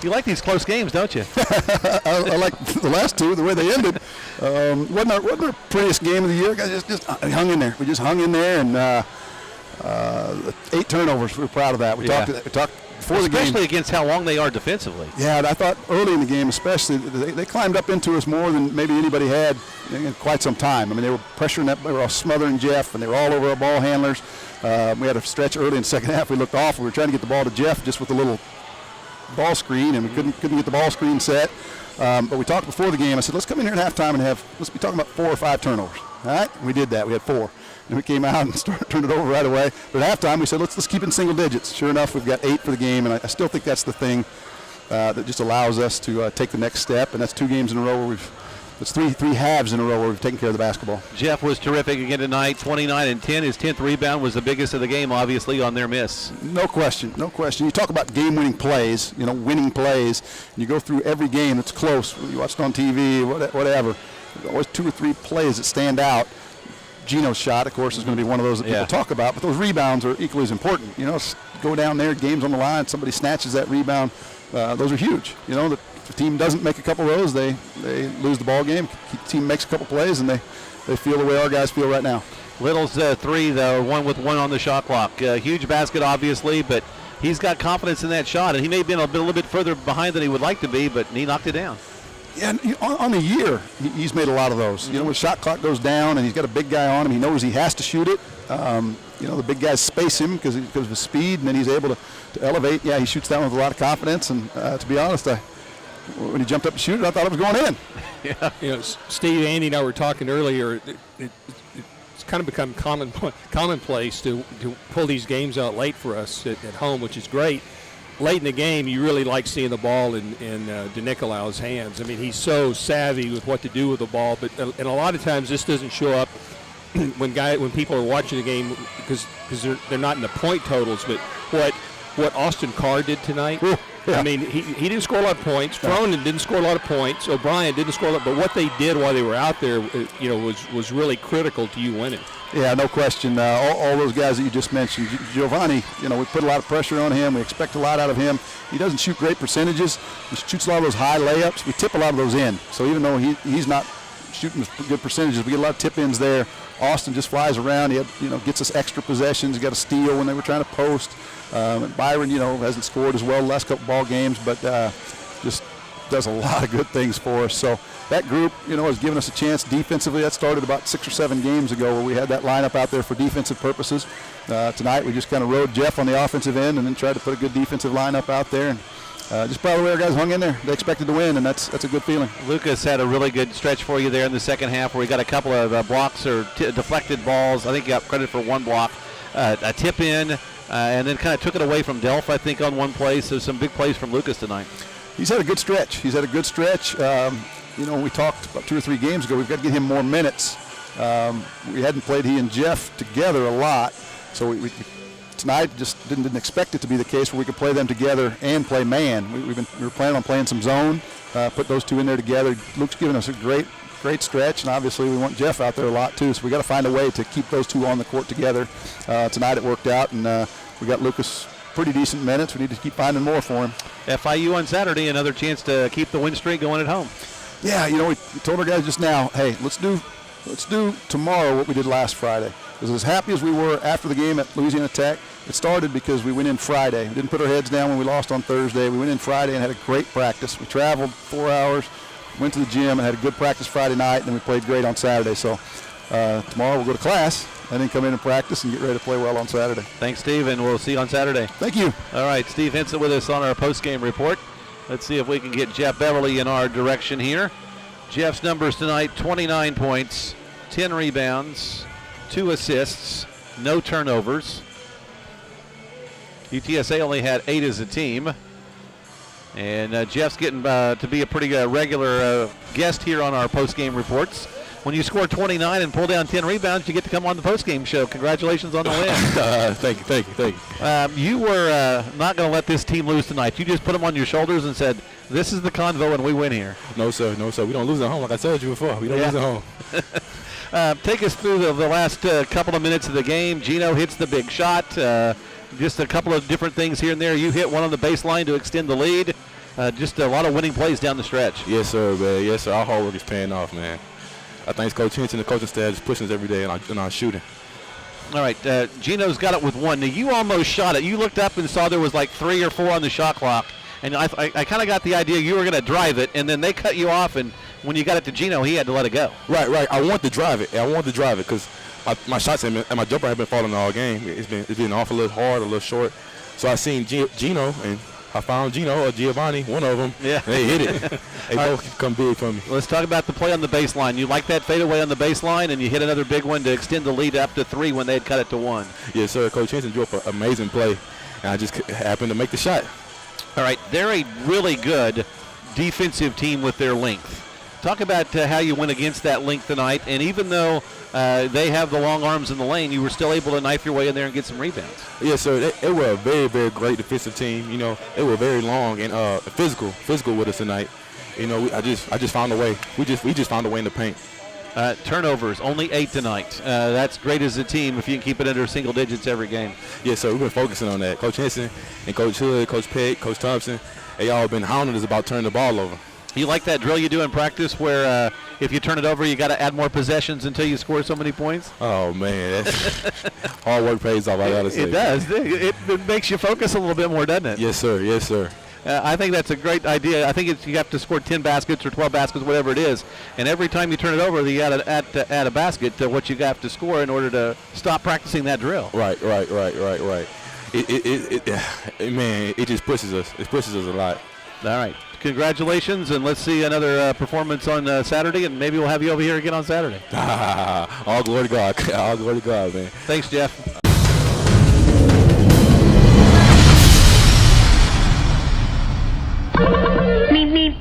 You like these close games, don't you? I like the last two, the way they ended. Wasn't our prettiest game of the year. Guys just hung in there. We just hung in there, and 8 turnovers. We're proud of that. We talked before the game. Especially against how long they are defensively. Yeah, and I thought early in the game especially, they climbed up into us more than maybe anybody had in quite some time. I mean, they were pressuring that. They were all smothering Jeff, and they were all over our ball handlers. We had a stretch early in the second half. We looked awful. We were trying to get the ball to Jeff just with a little ball screen, and we couldn't get the ball screen set. But we talked before the game. I said, let's come in here at halftime and let's be talking about 4 or 5 turnovers. All right? We did that. We had 4. And we came out and turned it over right away. But at halftime, we said, let's keep it in single digits. Sure enough, we've got 8 for the game, and I still think that's the thing that just allows us to take the next step. And that's 2 games in a row where it's three halves in a row where we've taken care of the basketball. Jeff was terrific again tonight, 29 and 10. His 10th rebound was the biggest of the game, obviously, on their miss. No question, no question. You talk about game-winning plays, winning plays, and you go through every game that's close. You watch it on TV, whatever. There's always 2 or 3 plays that stand out. Gino's shot, of course, is going to be one of those that people talk about, but those rebounds are equally as important. Go down there, game's on the line, somebody snatches that rebound. Those are huge. If the team doesn't make a couple of those, they lose the ball game. The team makes a couple plays, and they feel the way our guys feel right now. Little's 3, though, 1 with 1 on the shot clock. Huge basket, obviously, but he's got confidence in that shot, and he may have been a little bit further behind than he would like to be, but he knocked it down. Yeah, and on the year, he's made a lot of those. When the shot clock goes down and he's got a big guy on him, he knows he has to shoot it. The big guys space him because of his speed, and then he's able to elevate. Yeah, he shoots that one with a lot of confidence, and to be honest, when he jumped up to shoot it, I thought it was going in. Yeah. Steve, Andy, and I were talking earlier. It's kind of become commonplace to pull these games out late for us at home, which is great. Late in the game, you really like seeing the ball in DeNicolaou's hands. I mean, he's so savvy with what to do with the ball, and a lot of times this doesn't show up when people are watching the game because they're not in the point totals. But what Austin Carr did tonight. I mean, he didn't score a lot of points. Cronin didn't score a lot of points. O'Brien didn't score a lot. But what they did while they were out there, was really critical to you winning. Yeah, no question. All those guys that you just mentioned. Giovanni, we put a lot of pressure on him. We expect a lot out of him. He doesn't shoot great percentages. He shoots a lot of those high layups. We tip a lot of those in. So even though he's not shooting with good percentages, we get a lot of tip-ins there. Austin just flies around. He gets us extra possessions. He got a steal when they were trying to post. Byron, hasn't scored as well the last couple ball games, but just does a lot of good things for us. So that group, has given us a chance defensively. That started about 6 or 7 games ago where we had that lineup out there for defensive purposes. Tonight we just kind of rode Jeff on the offensive end and then tried to put a good defensive lineup out there. And just proud of the way our guys hung in there. They expected to win, and that's a good feeling. Lucas had a really good stretch for you there in the second half where he got a couple of blocks or deflected balls. I think he got credit for 1 block, a tip in, and then kind of took it away from Delph, I think, on 1 play. So some big plays from Lucas tonight. He's had a good stretch. When we talked about 2 or 3 games ago, we've got to get him more minutes. We hadn't played he and Jeff together a lot, so we tonight just didn't expect it to be the case where we could play them together and play man. We were planning on playing some zone, put those 2 in there together. Luke's given us a great stretch, and obviously we want Jeff out there a lot too, so we got to find a way to keep those 2 on the court together. Tonight it worked out, and we got Lucas pretty decent minutes. We need to keep finding more for him. FIU on Saturday, another chance to keep the win streak going at home. Yeah, we told our guys just now, hey, let's do tomorrow what we did last Friday. Because as happy as we were after the game at Louisiana Tech, it started because we went in Friday. We didn't put our heads down when we lost on Thursday. We went in Friday and had a great practice. We traveled 4 hours, went to the gym, and had a good practice Friday night, and then we played great on Saturday. So tomorrow we'll go to class and then come in and practice and get ready to play well on Saturday. Thanks, Steve, and we'll see you on Saturday. Thank you. All right, Steve Henson with us on our post-game report. Let's see if we can get Jeff Beverly in our direction here. Jeff's numbers tonight, 29 points, 10 rebounds, 2 assists, no turnovers. UTSA only had 8 as a team. And Jeff's getting to be a pretty regular guest here on our post-game reports. When you score 29 and pull down 10 rebounds, you get to come on the post-game show. Congratulations on the win. Thank you. You were not going to let this team lose tonight. You just put them on your shoulders and said, this is the Convo and we win here. No, sir. We don't lose at home, like I told you before. We don't lose at home. Take us through the last couple of minutes of the game. Gino hits the big shot. Just a couple of different things here and there. You hit one on the baseline to extend the lead. just a lot of winning plays down the stretch. Yes, sir, man. Yes, sir. Our hard work is paying off, man. I thank Coach Hinton and the coaching staff just pushing us every day in our shooting. All right, Gino's got it with one. Now, you almost shot it. You looked up and saw there was like 3 or 4 on the shot clock, and I kind of got the idea you were going to drive it, and then they cut you off, and when you got it to Gino, he had to let it go. Right. I want to drive it. Because my shots and my jumper have been falling all game. It's been off a little hard, a little short. So I seen Gino, and I found Gino or Giovanni, one of them. Yeah. And they hit it. They both come big for me. Let's talk about the play on the baseline. You like that fadeaway on the baseline, and you hit another big one to extend the lead up to 3 when they had cut it to 1. Yes, sir. Coach Hinton drew up an amazing play, and I just happened to make the shot. All right, they're a really good defensive team with their length. Talk about how you went against that length tonight, and even though they have the long arms in the lane, you were still able to knife your way in there and get some rebounds. Yes, sir. They were a very, very great defensive team. You know, they were very long and physical with us tonight. You know, I just found a way. We just found a way in the paint. Turnovers, only 8 tonight. That's great as a team if you can keep it under single digits every game. Yes, sir. We've been focusing on that. Coach Henson and Coach Hood, Coach Peck, Coach Thompson, they all been hounding us about turning the ball over. You like that drill you do in practice where if you turn it over, you got to add more possessions until you score so many points? Oh, man. That's hard work pays off, I got to say. It does. It makes you focus a little bit more, doesn't it? Yes, sir. Yes, sir. I think that's a great idea. I think you have to score 10 baskets or 12 baskets, whatever it is. And every time you turn it over, you got to add a basket to what you have to score in order to stop practicing that drill. Right. Man, it just pushes us. It pushes us a lot. All right. Congratulations, and let's see another performance on Saturday, and maybe we'll have you over here again on Saturday. All glory to God. All glory to God, man. Thanks, Jeff. Meep, meep.